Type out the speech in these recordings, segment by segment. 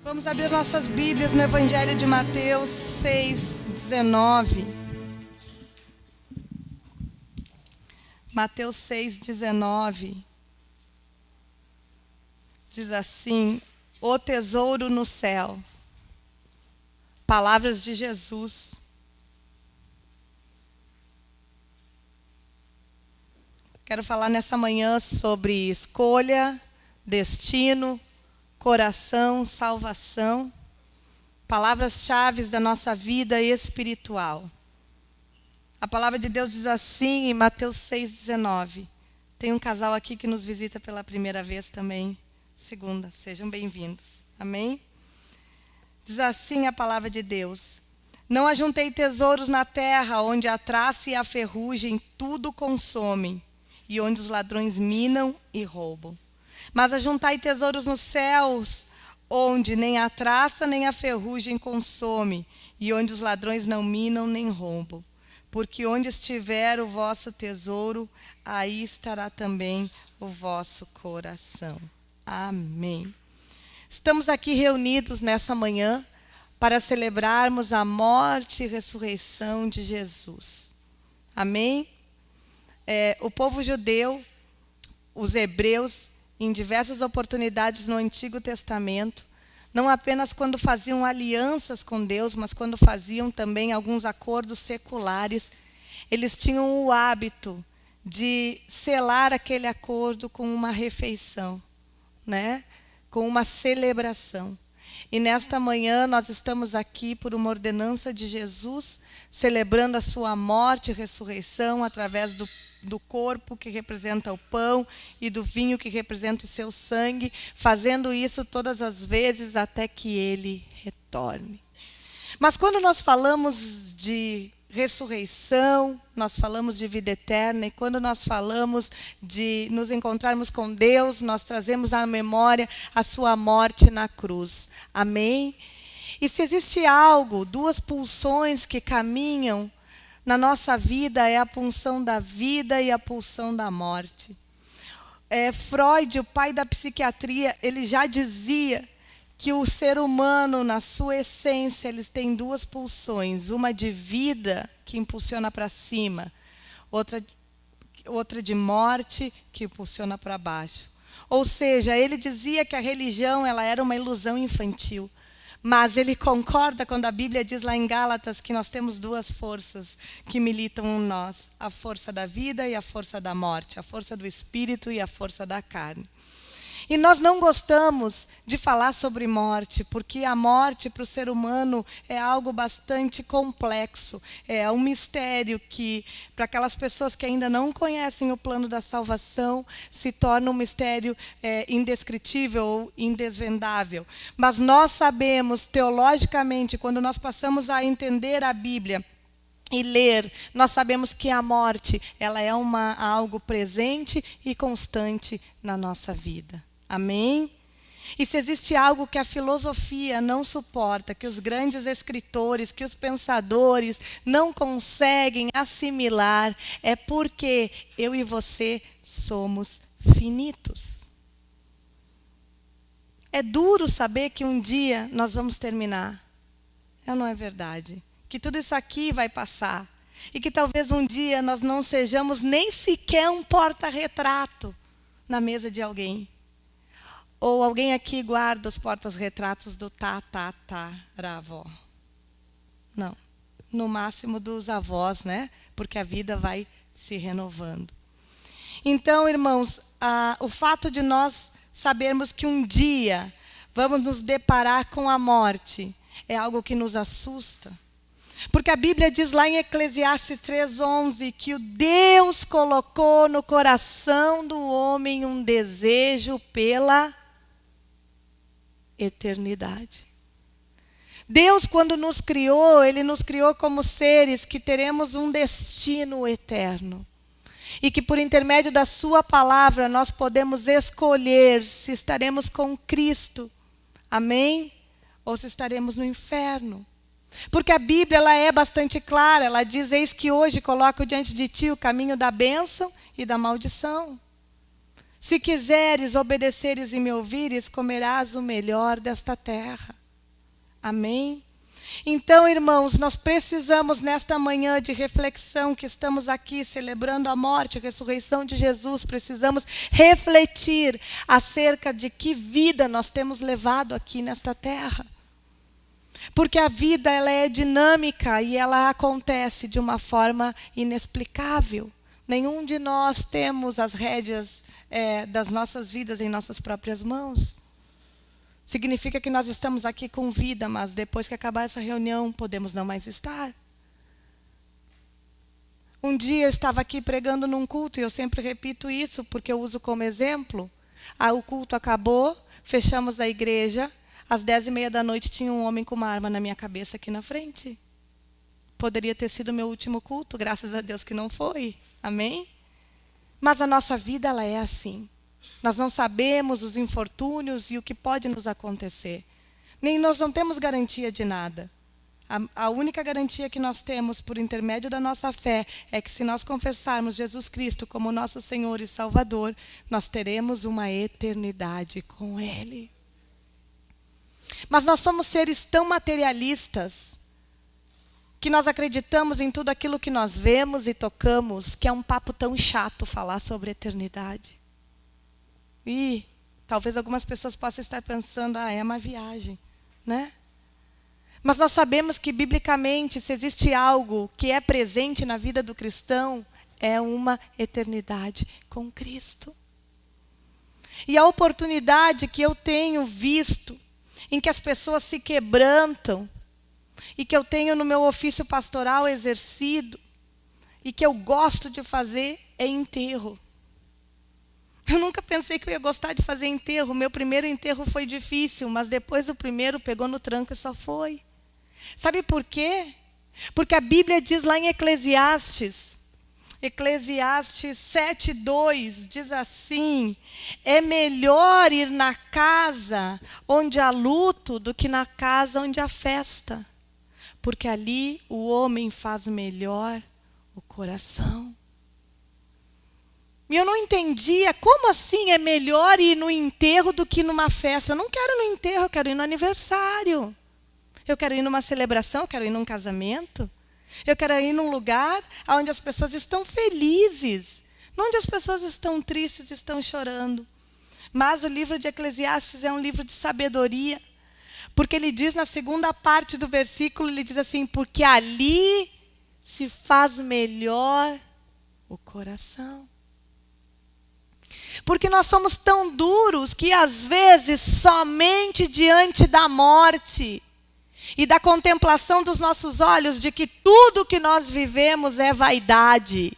Vamos abrir nossas Bíblias no Evangelho de Mateus 6:19. Mateus 6:19 diz assim: o tesouro no céu. Palavras de Jesus. Quero falar nessa manhã sobre escolha, destino, coração, salvação, palavras-chave da nossa vida espiritual. A palavra de Deus diz assim em Mateus 6:19. Tem um casal aqui que nos visita pela primeira vez também, segunda. Sejam bem-vindos. Amém? Diz assim a palavra de Deus: não ajuntei tesouros na terra, onde a traça e a ferrugem tudo consomem, e onde os ladrões minam e roubam. Mas ajuntai tesouros nos céus, onde nem a traça nem a ferrugem consome, e onde os ladrões não minam nem roubam. Porque onde estiver o vosso tesouro, aí estará também o vosso coração. Amém. Estamos aqui reunidos nessa manhã para celebrarmos a morte e ressurreição de Jesus. Amém? O povo judeu, os hebreus, em diversas oportunidades no Antigo Testamento, não apenas quando faziam alianças com Deus, mas quando faziam também alguns acordos seculares, eles tinham o hábito de selar aquele acordo com uma refeição, né? Com uma celebração. E nesta manhã nós estamos aqui por uma ordenança de Jesus, celebrando a sua morte e ressurreição através do corpo que representa o pão e do vinho que representa o seu sangue, fazendo isso todas as vezes até que ele retorne. Mas quando nós falamos de ressurreição, nós falamos de vida eterna, e quando nós falamos de nos encontrarmos com Deus, nós trazemos à memória a sua morte na cruz. Amém? E se existe algo, duas pulsões que caminham na nossa vida, é a pulsão da vida e a pulsão da morte. Freud, o pai da psiquiatria, ele já dizia que o ser humano, na sua essência, eles têm duas pulsões. Uma de vida, que impulsiona para cima. Outra de morte, que impulsiona para baixo. Ou seja, ele dizia que a religião ela era uma ilusão infantil. Mas ele concorda quando a Bíblia diz lá em Gálatas que nós temos duas forças que militam em nós. A força da vida e a força da morte. A força do espírito e a força da carne. E nós não gostamos de falar sobre morte, porque a morte para o ser humano é algo bastante complexo. É um mistério que, para aquelas pessoas que ainda não conhecem o plano da salvação, se torna um mistério indescritível ou indesvendável. Mas nós sabemos, teologicamente, quando nós passamos a entender a Bíblia e ler, nós sabemos que a morte ela é algo presente e constante na nossa vida. Amém? E se existe algo que a filosofia não suporta, que os grandes escritores, que os pensadores não conseguem assimilar, é porque eu e você somos finitos. É duro saber que um dia nós vamos terminar. Não é verdade? Que tudo isso aqui vai passar. E que talvez um dia nós não sejamos nem sequer um porta-retrato na mesa de alguém. Ou alguém aqui guarda os porta-retratos do tataravó? Não. No máximo dos avós, né? Porque a vida vai se renovando. Então, irmãos, o fato de nós sabermos que um dia vamos nos deparar com a morte é algo que nos assusta. Porque a Bíblia diz lá em Eclesiastes 3:11 que o Deus colocou no coração do homem um desejo pela eternidade. Deus, quando nos criou, Ele nos criou como seres que teremos um destino eterno. E que por intermédio da sua palavra nós podemos escolher se estaremos com Cristo. Amém? Ou se estaremos no inferno. Porque a Bíblia ela é bastante clara. Ela diz: eis que hoje coloco diante de ti o caminho da bênção e da maldição. Se quiseres, obedeceres e me ouvires, comerás o melhor desta terra. Amém? Então, irmãos, nós precisamos nesta manhã de reflexão que estamos aqui celebrando a morte, a ressurreição de Jesus, precisamos refletir acerca de que vida nós temos levado aqui nesta terra. Porque a vida ela é dinâmica e ela acontece de uma forma inexplicável. Nenhum de nós temos as rédeas das nossas vidas em nossas próprias mãos. Significa que nós estamos aqui com vida, mas depois que acabar essa reunião, podemos não mais estar. Um dia eu estava aqui pregando num culto, e eu sempre repito isso, porque eu uso como exemplo. O culto acabou, fechamos a igreja, às 10:30 da noite tinha um homem com uma arma na minha cabeça aqui na frente. Poderia ter sido meu último culto, graças a Deus que não foi. Amém? Mas a nossa vida ela é assim. Nós não sabemos os infortúnios e o que pode nos acontecer. Nem nós não temos garantia de nada. A única garantia que nós temos por intermédio da nossa fé é que se nós confessarmos Jesus Cristo como nosso Senhor e Salvador, nós teremos uma eternidade com Ele. Mas nós somos seres tão materialistas que nós acreditamos em tudo aquilo que nós vemos e tocamos, que é um papo tão chato falar sobre eternidade. E talvez algumas pessoas possam estar pensando, é uma viagem, né? Mas nós sabemos que, biblicamente, se existe algo que é presente na vida do cristão, é uma eternidade com Cristo. E a oportunidade que eu tenho visto, em que as pessoas se quebrantam, e que eu tenho no meu ofício pastoral exercido, e que eu gosto de fazer, é enterro. Eu nunca pensei que eu ia gostar de fazer enterro. Meu primeiro enterro foi difícil, mas depois do primeiro pegou no tranco e só foi. Sabe por quê? Porque a Bíblia diz lá em Eclesiastes 7:2, diz assim: é melhor ir na casa onde há luto do que na casa onde há festa, porque ali o homem faz melhor o coração. E eu não entendia, como assim é melhor ir no enterro do que numa festa? Eu não quero ir no enterro, eu quero ir no aniversário. Eu quero ir numa celebração, eu quero ir num casamento. Eu quero ir num lugar onde as pessoas estão felizes, não onde as pessoas estão tristes, estão chorando. Mas o livro de Eclesiastes é um livro de sabedoria, porque ele diz na segunda parte do versículo, ele diz assim: porque ali se faz melhor o coração. Porque nós somos tão duros que, às vezes, somente diante da morte e da contemplação dos nossos olhos de que tudo que nós vivemos é vaidade.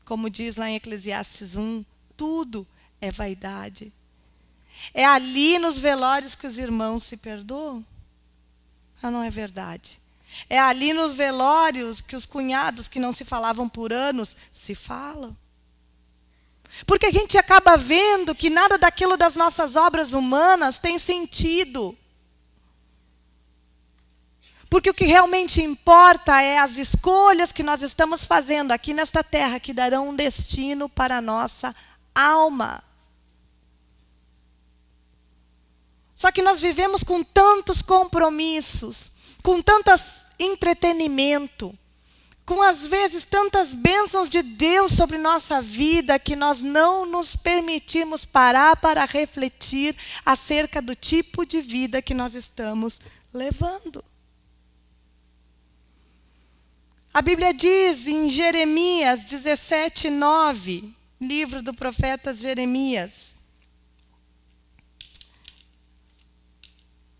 Como diz lá em Eclesiastes 1, tudo é vaidade. É ali nos velórios que os irmãos se perdoam? Ah, não é verdade. É ali nos velórios que os cunhados que não se falavam por anos se falam. Porque a gente acaba vendo que nada daquilo das nossas obras humanas tem sentido. Porque o que realmente importa é as escolhas que nós estamos fazendo aqui nesta terra, que darão um destino para a nossa alma. Só que nós vivemos com tantos compromissos, com tantos entretenimento, com às vezes tantas bênçãos de Deus sobre nossa vida, que nós não nos permitimos parar para refletir acerca do tipo de vida que nós estamos levando. A Bíblia diz em Jeremias 17:9, livro do profeta Jeremias.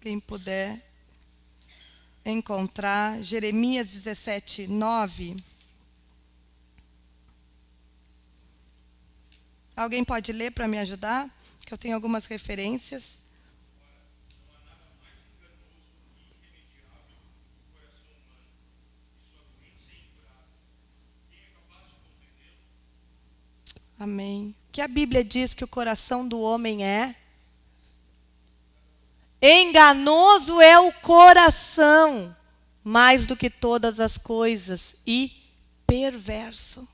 Quem puder encontrar, Jeremias 17:9. Alguém pode ler para me ajudar? Que eu tenho algumas referências. Amém. Que a Bíblia diz que o coração do homem é enganoso, é o coração, mais do que todas as coisas, e perverso.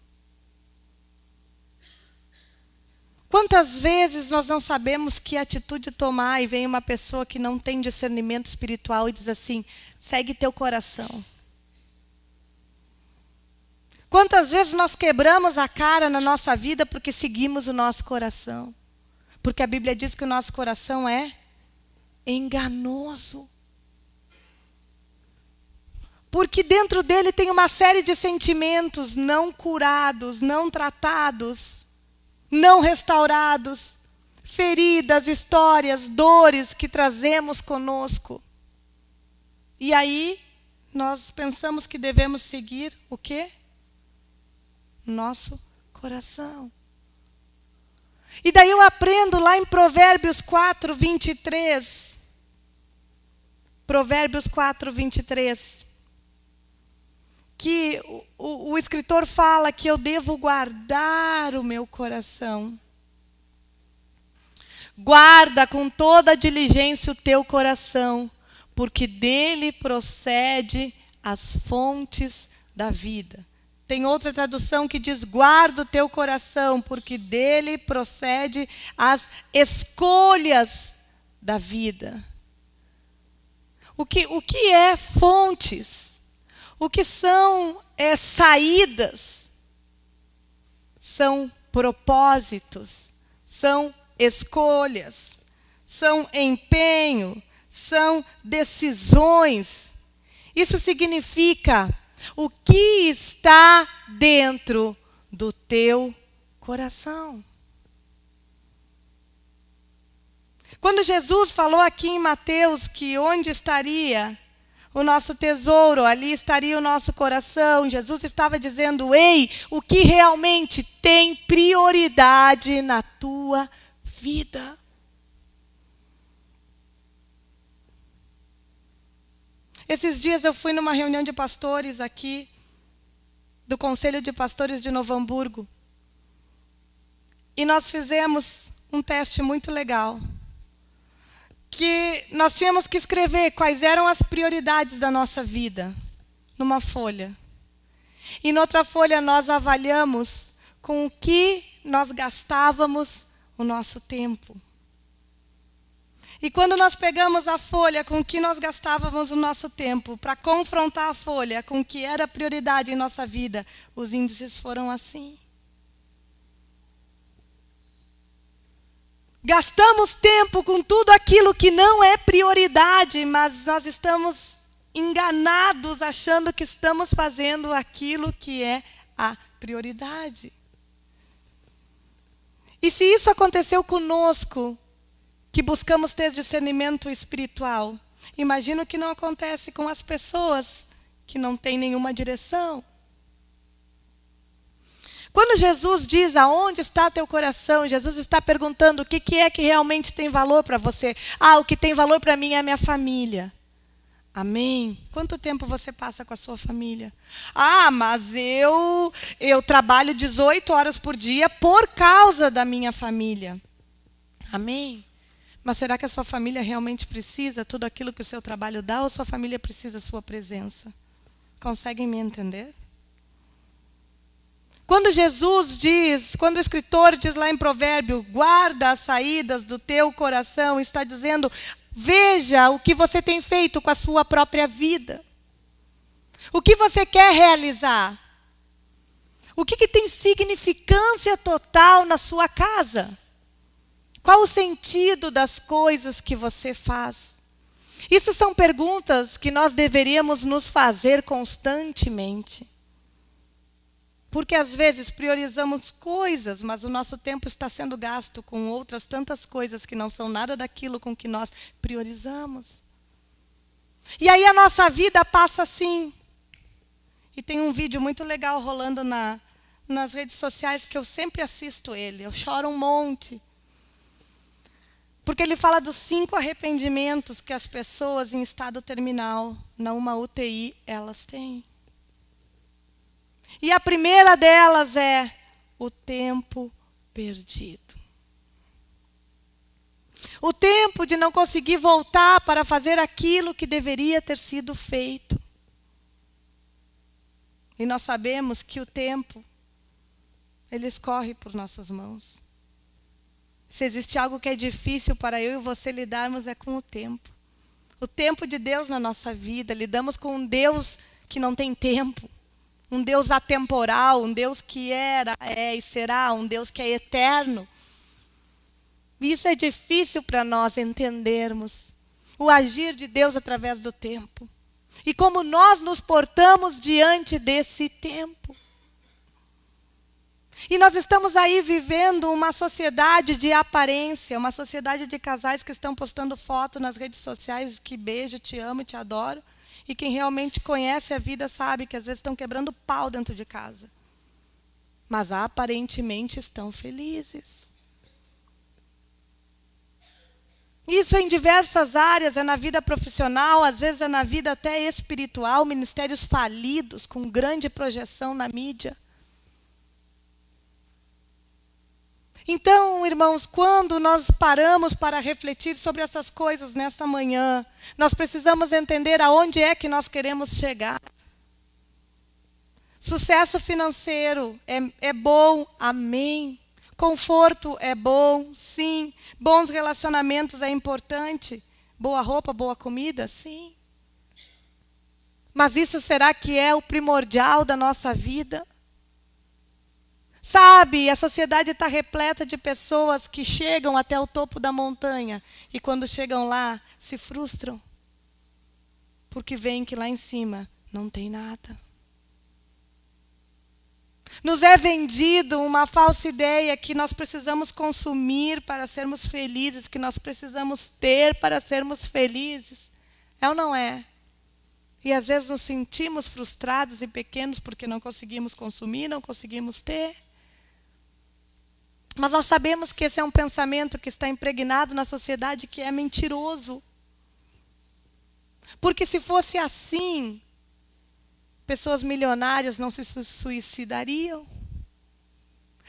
Quantas vezes nós não sabemos que atitude tomar e vem uma pessoa que não tem discernimento espiritual e diz assim, segue teu coração. Quantas vezes nós quebramos a cara na nossa vida porque seguimos o nosso coração? Porque a Bíblia diz que o nosso coração é enganoso. Porque dentro dele tem uma série de sentimentos não curados, não tratados, não restaurados, feridas, histórias, dores que trazemos conosco. E aí nós pensamos que devemos seguir o quê? Nosso coração. E daí eu aprendo lá em Provérbios 4, 23. Provérbios 4, 23. Que o escritor fala que eu devo guardar o meu coração. Guarda com toda a diligência o teu coração, porque dele procede as fontes da vida. Tem outra tradução que diz, guarda o teu coração, porque dele procede as escolhas da vida. O que é fontes? O que são saídas? São propósitos, são escolhas, são empenho, são decisões. Isso significa o que está dentro do teu coração. Quando Jesus falou aqui em Mateus que onde estaria o nosso tesouro, ali estaria o nosso coração, Jesus estava dizendo, ei, o que realmente tem prioridade na tua vida? Esses dias eu fui numa reunião de pastores aqui, do Conselho de Pastores de Novo Hamburgo. E nós fizemos um teste muito legal. Que nós tínhamos que escrever quais eram as prioridades da nossa vida, numa folha. E noutra folha nós avaliamos com o que nós gastávamos o nosso tempo. E quando nós pegamos a folha com que nós gastávamos o nosso tempo para confrontar a folha com o que era prioridade em nossa vida, os índices foram assim. Gastamos tempo com tudo aquilo que não é prioridade, mas nós estamos enganados achando que estamos fazendo aquilo que é a prioridade. E se isso aconteceu conosco, que buscamos ter discernimento espiritual, imagino que não acontece com as pessoas que não têm nenhuma direção. Quando Jesus diz aonde está teu coração, Jesus está perguntando o que é que realmente tem valor para você. Ah, o que tem valor para mim é a minha família. Amém? Quanto tempo você passa com a sua família? Ah, mas eu trabalho 18 horas por dia por causa da minha família. Amém? Mas será que a sua família realmente precisa tudo aquilo que o seu trabalho dá ou sua família precisa da sua presença? Conseguem me entender? Quando Jesus diz, quando o escritor diz lá em Provérbio, guarda as saídas do teu coração, está dizendo, veja o que você tem feito com a sua própria vida. O que você quer realizar? O que tem significância total na sua casa? Qual o sentido das coisas que você faz? Isso são perguntas que nós deveríamos nos fazer constantemente. Porque às vezes priorizamos coisas, mas o nosso tempo está sendo gasto com outras tantas coisas que não são nada daquilo com que nós priorizamos. E aí a nossa vida passa assim. E tem um vídeo muito legal rolando nas redes sociais que eu sempre assisto ele. Eu choro um monte. Porque ele fala dos 5 arrependimentos que as pessoas em estado terminal, numa UTI, elas têm. E a primeira delas é o tempo perdido. O tempo de não conseguir voltar para fazer aquilo que deveria ter sido feito. E nós sabemos que o tempo, ele escorre por nossas mãos. Se existe algo que é difícil para eu e você lidarmos é com o tempo. O tempo de Deus na nossa vida. Lidamos com um Deus que não tem tempo. Um Deus atemporal, um Deus que era, é e será, um Deus que é eterno. E isso é difícil para nós entendermos. O agir de Deus através do tempo. E como nós nos portamos diante desse tempo. E nós estamos aí vivendo uma sociedade de aparência, uma sociedade de casais que estão postando foto nas redes sociais que beijo, te amo, te adoro. E quem realmente conhece a vida sabe que às vezes estão quebrando pau dentro de casa. Mas aparentemente estão felizes. Isso em diversas áreas, é na vida profissional, às vezes é na vida até espiritual, ministérios falidos, com grande projeção na mídia. Então, irmãos, quando nós paramos para refletir sobre essas coisas nesta manhã, nós precisamos entender aonde é que nós queremos chegar. Sucesso financeiro é bom, amém. Conforto é bom, sim. Bons relacionamentos é importante. Boa roupa, boa comida, sim. Mas isso será que é o primordial da nossa vida? Sabe, a sociedade está repleta de pessoas que chegam até o topo da montanha e quando chegam lá se frustram. Porque veem que lá em cima não tem nada. Nos é vendido uma falsa ideia que nós precisamos consumir para sermos felizes, que nós precisamos ter para sermos felizes. É ou não é? E às vezes nos sentimos frustrados e pequenos porque não conseguimos consumir, não conseguimos ter. Mas nós sabemos que esse é um pensamento que está impregnado na sociedade que é mentiroso. Porque se fosse assim, pessoas milionárias não se suicidariam.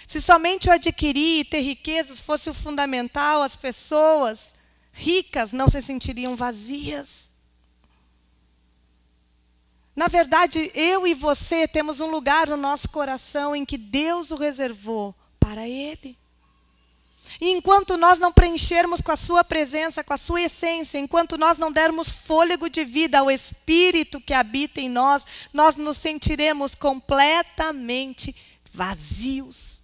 Se somente o adquirir e ter riquezas fosse o fundamental, as pessoas ricas não se sentiriam vazias. Na verdade, eu e você temos um lugar no nosso coração em que Deus o reservou para Ele. E enquanto nós não preenchermos com a sua presença, com a sua essência, enquanto nós não dermos fôlego de vida ao Espírito que habita em nós, nós nos sentiremos completamente vazios.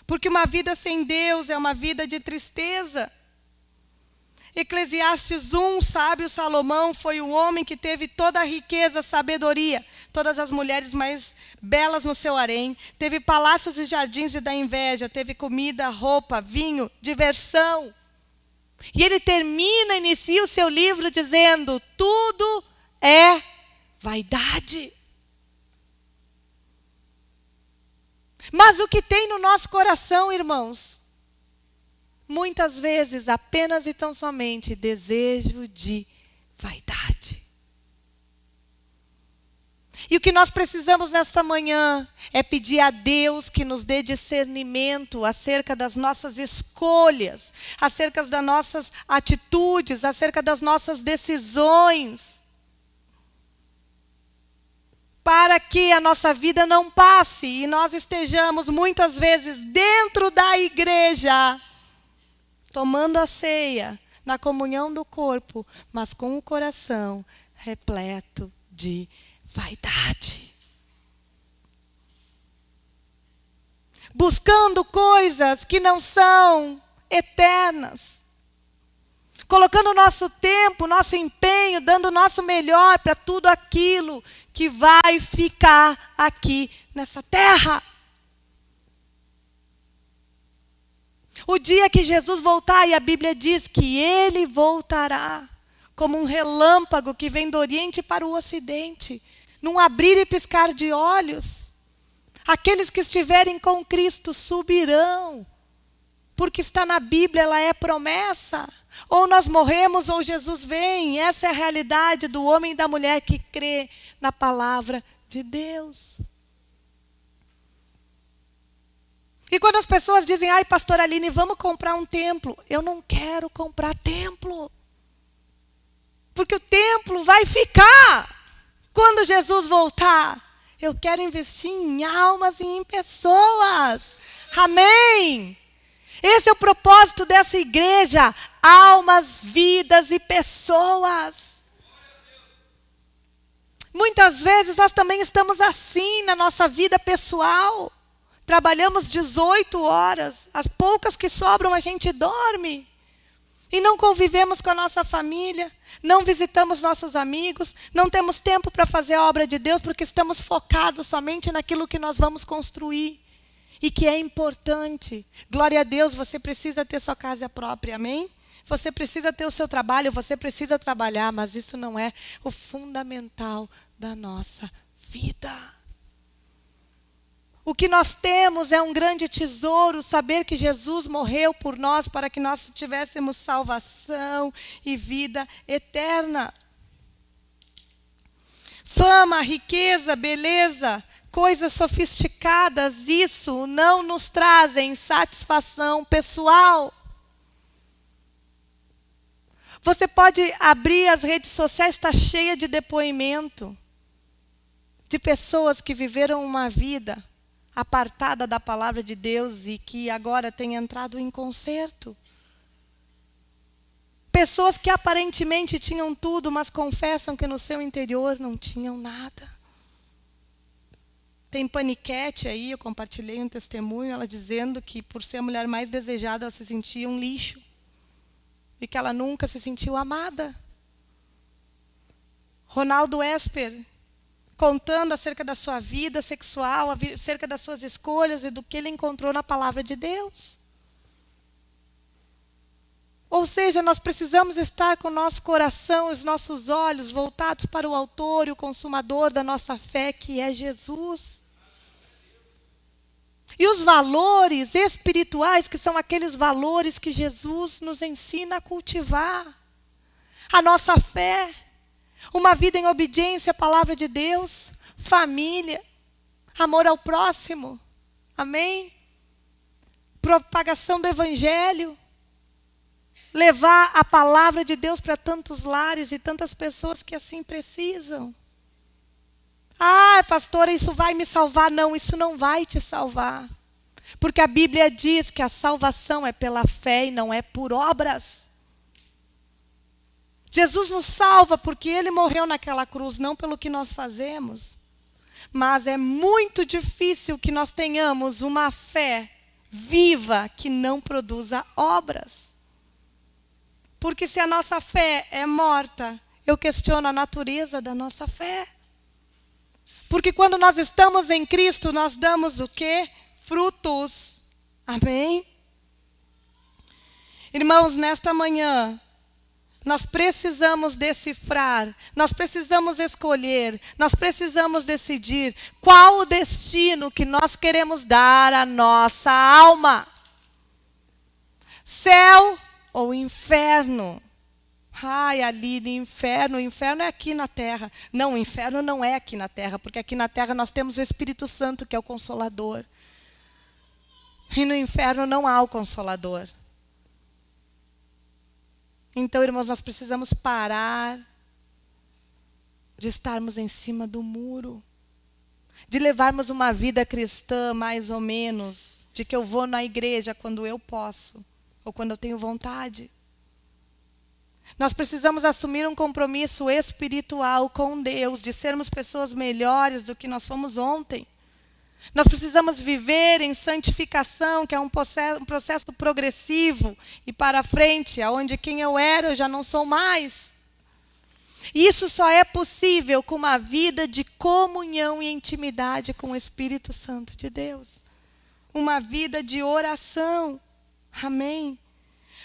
Porque uma vida sem Deus é uma vida de tristeza. Eclesiastes 1, sábio Salomão foi um homem que teve toda a riqueza, sabedoria, todas as mulheres mais belas no seu harém, teve palácios e jardins de dar inveja, teve comida, roupa, vinho, diversão. E ele inicia o seu livro dizendo, tudo é vaidade. Mas o que tem no nosso coração, irmãos? Muitas vezes apenas e tão somente desejo de vaidade. E o que nós precisamos nesta manhã é pedir a Deus que nos dê discernimento acerca das nossas escolhas, acerca das nossas atitudes, acerca das nossas decisões. Para que a nossa vida não passe e nós estejamos muitas vezes dentro da igreja, tomando a ceia, na comunhão do corpo, mas com o coração repleto de vaidade. Buscando coisas que não são eternas. Colocando o nosso tempo, nosso empenho, dando o nosso melhor para tudo aquilo que vai ficar aqui nessa terra. O dia que Jesus voltar, e a Bíblia diz que Ele voltará como um relâmpago que vem do Oriente para o Ocidente, num abrir e piscar de olhos. Aqueles que estiverem com Cristo subirão, porque está na Bíblia, ela é promessa. Ou nós morremos ou Jesus vem. Essa é a realidade do homem e da mulher que crê na palavra de Deus. E quando as pessoas dizem, ai, pastora Aline, vamos comprar um templo. Eu não quero comprar templo. Porque o templo vai ficar quando Jesus voltar. Eu quero investir em almas e em pessoas. Amém? Esse é o propósito dessa igreja. Almas, vidas e pessoas. Muitas vezes nós também estamos assim na nossa vida pessoal. Trabalhamos 18 horas. As poucas que sobram a gente dorme. E não convivemos com a nossa família, não visitamos nossos amigos, não temos tempo para fazer a obra de Deus porque estamos focados somente naquilo que nós vamos construir e que é importante. Glória a Deus, você precisa ter sua casa própria, amém? Você precisa ter o seu trabalho, você precisa trabalhar, mas isso não é o fundamental da nossa vida. O que nós temos é um grande tesouro, saber que Jesus morreu por nós para que nós tivéssemos salvação e vida eterna. Fama, riqueza, beleza, coisas sofisticadas, isso não nos trazem satisfação pessoal. Você pode abrir as redes sociais, está cheia de depoimento de pessoas que viveram uma vida apartada da palavra de Deus e que agora tem entrado em conserto. Pessoas que aparentemente tinham tudo, mas confessam que no seu interior não tinham nada. Tem paniquete aí, eu compartilhei um testemunho, ela dizendo que por ser a mulher mais desejada, ela se sentia um lixo. E que ela nunca se sentiu amada. Ronaldo Esper, contando acerca da sua vida sexual, acerca das suas escolhas e do que ele encontrou na palavra de Deus. Ou seja, nós precisamos estar com o nosso coração, os nossos olhos voltados para o autor e o consumador da nossa fé, que é Jesus. E os valores espirituais, que são aqueles valores que Jesus nos ensina a cultivar. A nossa fé. Uma vida em obediência à palavra de Deus, família, amor ao próximo, amém? Propagação do evangelho, levar a palavra de Deus para tantos lares e tantas pessoas que assim precisam. Ah, pastora, isso vai me salvar? Não, isso não vai te salvar. Porque a Bíblia diz que a salvação é pela fé e não é por obras. Jesus nos salva porque Ele morreu naquela cruz, não pelo que nós fazemos. Mas é muito difícil que nós tenhamos uma fé viva que não produza obras. Porque se a nossa fé é morta, eu questiono a natureza da nossa fé. Porque quando nós estamos em Cristo, nós damos o quê? Frutos. Amém? Irmãos, nesta manhã, nós precisamos decifrar, nós precisamos escolher, nós precisamos decidir qual o destino que nós queremos dar à nossa alma. Céu ou inferno? Ai, Aline, inferno. O inferno é aqui na terra. Não, o inferno não é aqui na terra, porque aqui na terra nós temos o Espírito Santo, que é o Consolador. E no inferno não há o Consolador. Então, irmãos, nós precisamos parar de estarmos em cima do muro, de levarmos uma vida cristã mais ou menos, de que eu vou na igreja quando eu posso, ou quando eu tenho vontade. Nós precisamos assumir um compromisso espiritual com Deus, de sermos pessoas melhores do que nós fomos ontem. Nós precisamos viver em santificação, que é um processo progressivo e para frente, onde quem eu era eu já não sou mais. E isso só é possível com uma vida de comunhão e intimidade com o Espírito Santo de Deus. Uma vida de oração. Amém?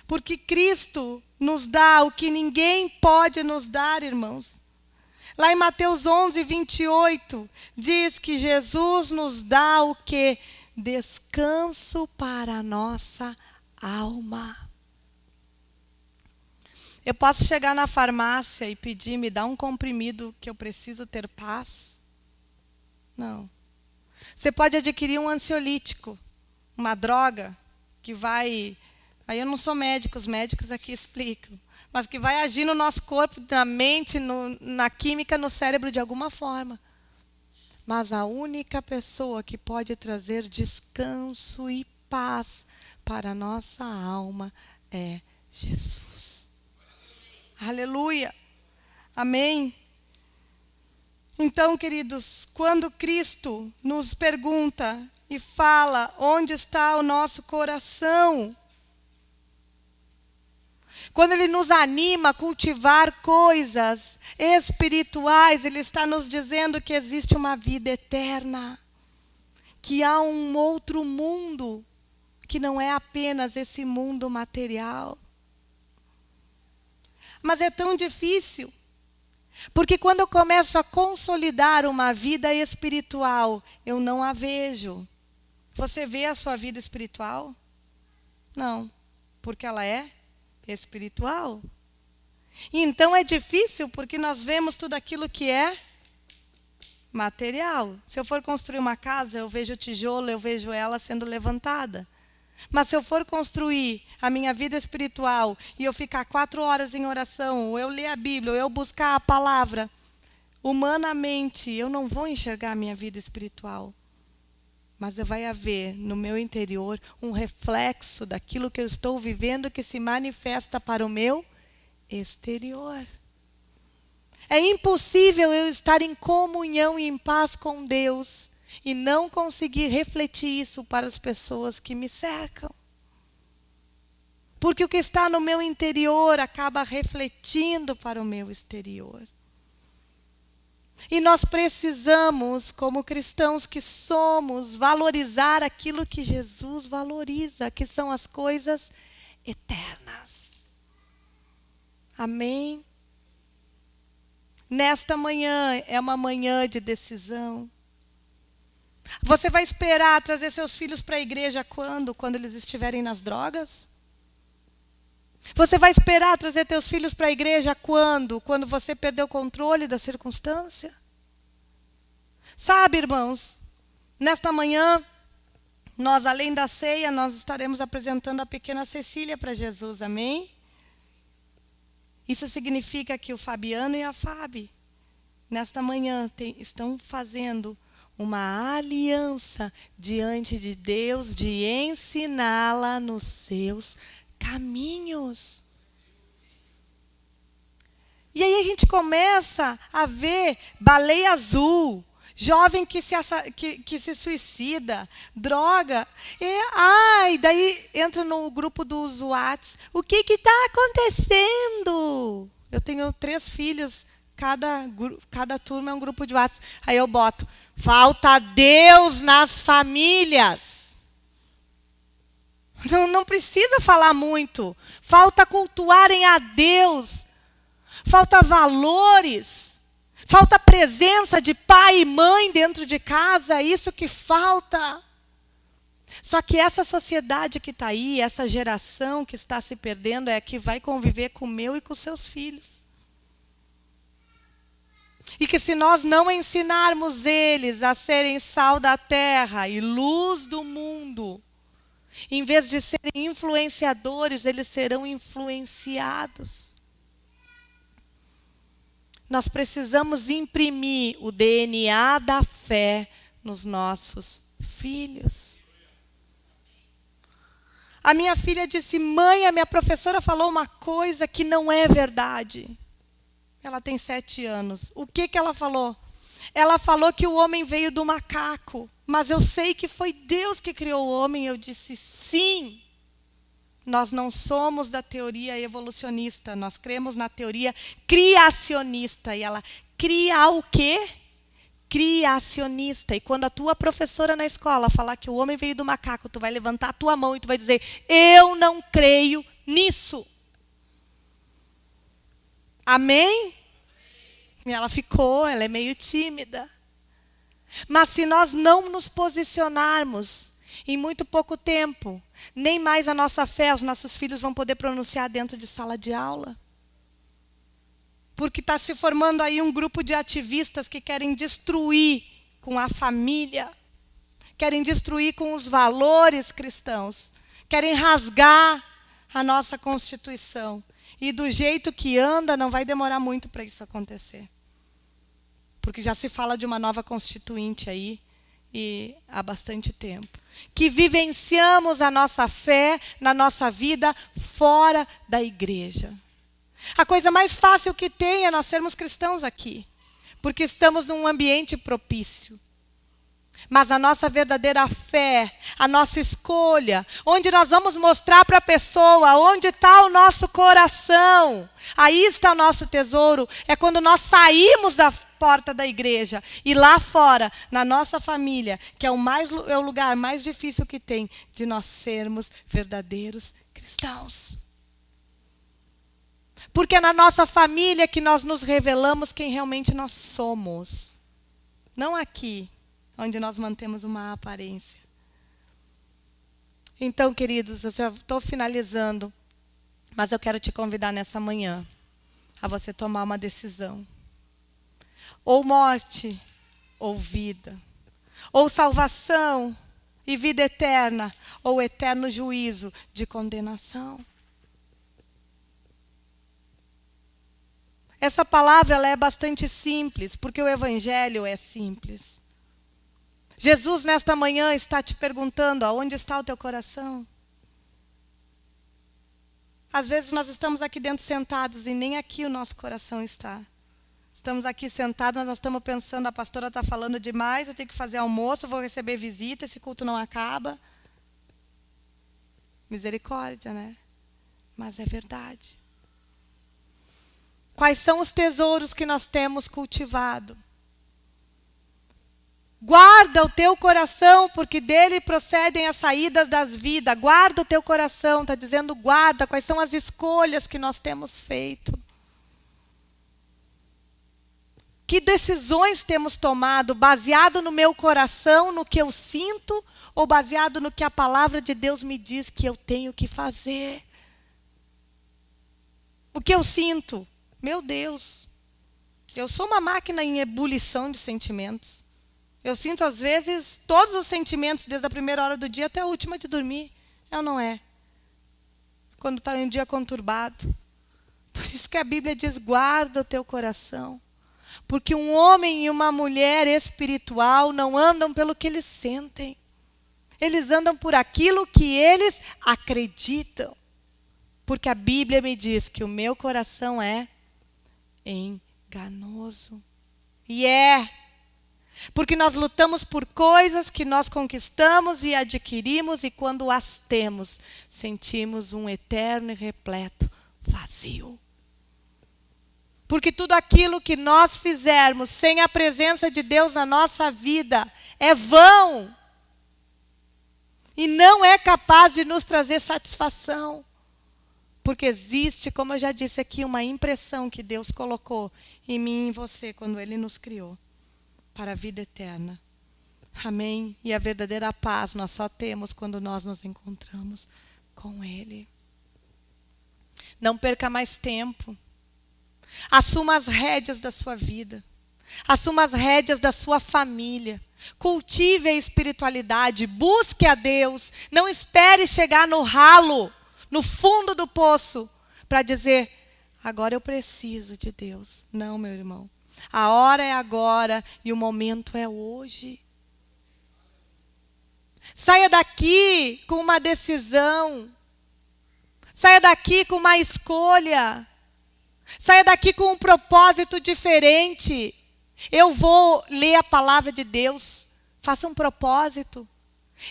Porque Cristo nos dá o que ninguém pode nos dar, irmãos. Lá em Mateus 11, 28, diz que Jesus nos dá o quê? Descanso para a nossa alma. Eu posso chegar na farmácia e pedir, me dá um comprimido que eu preciso ter paz? Não. Você pode adquirir um ansiolítico, uma droga que vai... Aí eu não sou médico, os médicos aqui explicam. Mas que vai agir no nosso corpo, na mente, na química, no cérebro de alguma forma. Mas a única pessoa que pode trazer descanso e paz para a nossa alma é Jesus. Aleluia. Amém. Então, queridos, quando Cristo nos pergunta e fala onde está o nosso coração, quando Ele nos anima a cultivar coisas espirituais, Ele está nos dizendo que existe uma vida eterna, que há um outro mundo, que não é apenas esse mundo material. Mas é tão difícil, porque quando eu começo a consolidar uma vida espiritual, eu não a vejo. Você vê a sua vida espiritual? Não, porque ela é espiritual. E então é difícil porque nós vemos tudo aquilo que é material. Se eu for construir uma casa, eu vejo o tijolo, eu vejo ela sendo levantada. Mas se eu for construir a minha vida espiritual e eu ficar 4 horas em oração, ou eu ler a Bíblia, ou eu buscar a palavra, humanamente eu não vou enxergar a minha vida espiritual. Mas vai haver no meu interior um reflexo daquilo que eu estou vivendo que se manifesta para o meu exterior. É impossível eu estar em comunhão e em paz com Deus e não conseguir refletir isso para as pessoas que me cercam. Porque o que está no meu interior acaba refletindo para o meu exterior. E nós precisamos, como cristãos que somos, valorizar aquilo que Jesus valoriza, que são as coisas eternas. Amém? Nesta manhã é uma manhã de decisão. Você vai esperar trazer seus filhos para a igreja quando? Quando eles estiverem nas drogas? Você vai esperar trazer teus filhos para a igreja quando? Quando você perder o controle da circunstância? Sabe, irmãos, nesta manhã, nós, além da ceia, nós estaremos apresentando a pequena Cecília para Jesus, amém? Isso significa que o Fabiano e a Fábio, nesta manhã, estão fazendo uma aliança diante de Deus de ensiná-la nos seus caminhos. E aí a gente começa a ver baleia azul, jovem que se suicida, droga. E daí entra no grupo dos Whats. O que está acontecendo? Eu tenho 3 filhos, cada turma é um grupo de Whats. Aí eu boto, falta Deus nas famílias. Não precisa falar muito. Falta cultuarem a Deus. Falta valores. Falta presença de pai e mãe dentro de casa. É isso que falta. Só que essa sociedade que está aí, essa geração que está se perdendo, é a que vai conviver com o meu e com os seus filhos. E que se nós não ensinarmos eles a serem sal da terra e luz do mundo, em vez de serem influenciadores, eles serão influenciados. Nós precisamos imprimir o DNA da fé nos nossos filhos. A minha filha disse, mãe, a minha professora falou uma coisa que não é verdade. Ela tem 7 anos. O que ela falou? Ela falou que o homem veio do macaco. Mas eu sei que foi Deus que criou o homem. Eu disse, sim. Nós não somos da teoria evolucionista. Nós cremos na teoria criacionista. E ela, cria o quê? Criacionista. E quando a tua professora na escola falar que o homem veio do macaco, tu vai levantar a tua mão e tu vai dizer, eu não creio nisso. Amém? E ela é meio tímida. Mas se nós não nos posicionarmos, em muito pouco tempo, nem mais a nossa fé, os nossos filhos vão poder pronunciar dentro de sala de aula. Porque está se formando aí um grupo de ativistas que querem destruir com a família, querem destruir com os valores cristãos, querem rasgar a nossa Constituição. E do jeito que anda, não vai demorar muito para isso acontecer. porque já se fala de uma nova constituinte aí, e há bastante tempo. Que vivenciamos a nossa fé na nossa vida fora da igreja. A coisa mais fácil que tem é nós sermos cristãos aqui, porque estamos num ambiente propício. Mas a nossa verdadeira fé, a nossa escolha, onde nós vamos mostrar para a pessoa onde está o nosso coração, aí está o nosso tesouro, é quando nós saímos da porta da igreja e lá fora, na nossa família, que é o lugar mais difícil que tem de nós sermos verdadeiros cristãos. Porque é na nossa família que nós nos revelamos quem realmente nós somos. Não aqui, onde nós mantemos uma aparência. Então, queridos, eu já estou finalizando, mas eu quero te convidar nessa manhã a você tomar uma decisão. Ou morte, ou vida. Ou salvação e vida eterna, ou eterno juízo de condenação. Essa palavra ela é bastante simples, porque o evangelho é simples. Jesus, nesta manhã, está te perguntando, aonde está o teu coração? Às vezes nós estamos aqui dentro sentados e nem aqui o nosso coração está. Estamos aqui sentados, mas nós estamos pensando, a pastora está falando demais, eu tenho que fazer almoço, eu vou receber visita, esse culto não acaba. Misericórdia, né? Mas é verdade. Quais são os tesouros que nós temos cultivado? Guarda o teu coração, porque dele procedem as saídas das vidas. Guarda o teu coração, está dizendo guarda. Quais são as escolhas que nós temos feito? Que decisões temos tomado baseado no meu coração, no que eu sinto, ou baseado no que a palavra de Deus me diz que eu tenho que fazer? O que eu sinto? Meu Deus, eu sou uma máquina em ebulição de sentimentos. Eu sinto, às vezes, todos os sentimentos, desde a primeira hora do dia até a última de dormir. É ou não é? Quando está em um dia conturbado. Por isso que a Bíblia diz, guarda o teu coração. Porque um homem e uma mulher espiritual não andam pelo que eles sentem. Eles andam por aquilo que eles acreditam. Porque a Bíblia me diz que o meu coração é enganoso. E porque nós lutamos por coisas que nós conquistamos e adquirimos, e quando as temos, sentimos um eterno e repleto vazio. Porque tudo aquilo que nós fizermos sem a presença de Deus na nossa vida é vão. E não é capaz de nos trazer satisfação. Porque existe, como eu já disse aqui, uma impressão que Deus colocou em mim e em você quando Ele nos criou para a vida eterna. Amém? E a verdadeira paz nós só temos quando nós nos encontramos com Ele. Não perca mais tempo. Assuma as rédeas da sua vida. Assuma as rédeas da sua família. Cultive a espiritualidade. Busque a Deus. Não espere chegar no ralo, no fundo do poço, para dizer, agora eu preciso de Deus. Não, meu irmão. A hora é agora e o momento é hoje. Saia daqui com uma decisão. Saia daqui com uma escolha. Saia daqui com um propósito diferente. Eu vou ler a palavra de Deus. Faça um propósito.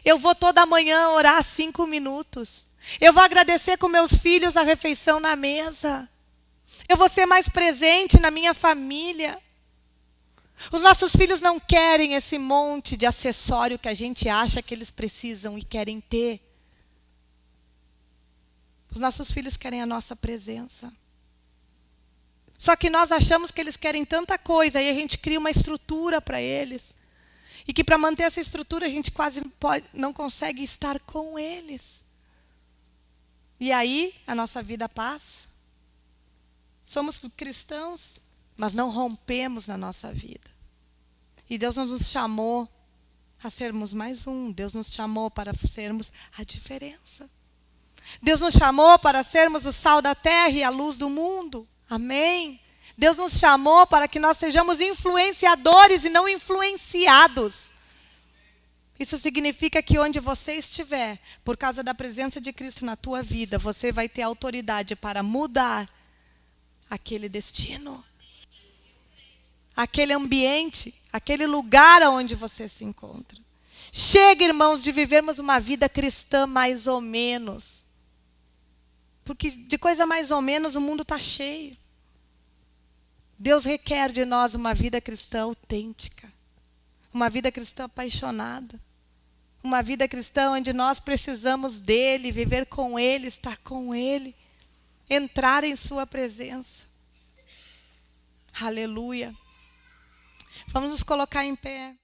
Eu vou toda manhã orar 5 minutos. Eu vou agradecer com meus filhos a refeição na mesa. Eu vou ser mais presente na minha família. Os nossos filhos não querem esse monte de acessório que a gente acha que eles precisam e querem ter. Os nossos filhos querem a nossa presença. Só que nós achamos que eles querem tanta coisa e a gente cria uma estrutura para eles. E que para manter essa estrutura a gente quase não consegue estar com eles. E aí a nossa vida passa. Somos cristãos, mas não rompemos na nossa vida. E Deus não nos chamou a sermos mais um. Deus nos chamou para sermos a diferença. Deus nos chamou para sermos o sal da terra e a luz do mundo. Amém? Deus nos chamou para que nós sejamos influenciadores e não influenciados. Isso significa que onde você estiver, por causa da presença de Cristo na tua vida, você vai ter autoridade para mudar aquele destino, aquele ambiente, aquele lugar onde você se encontra. Chega, irmãos, de vivermos uma vida cristã mais ou menos. Porque de coisa mais ou menos o mundo está cheio. Deus requer de nós uma vida cristã autêntica. Uma vida cristã apaixonada. Uma vida cristã onde nós precisamos dele, viver com ele, estar com ele. Entrar em sua presença. Aleluia. Vamos nos colocar em pé.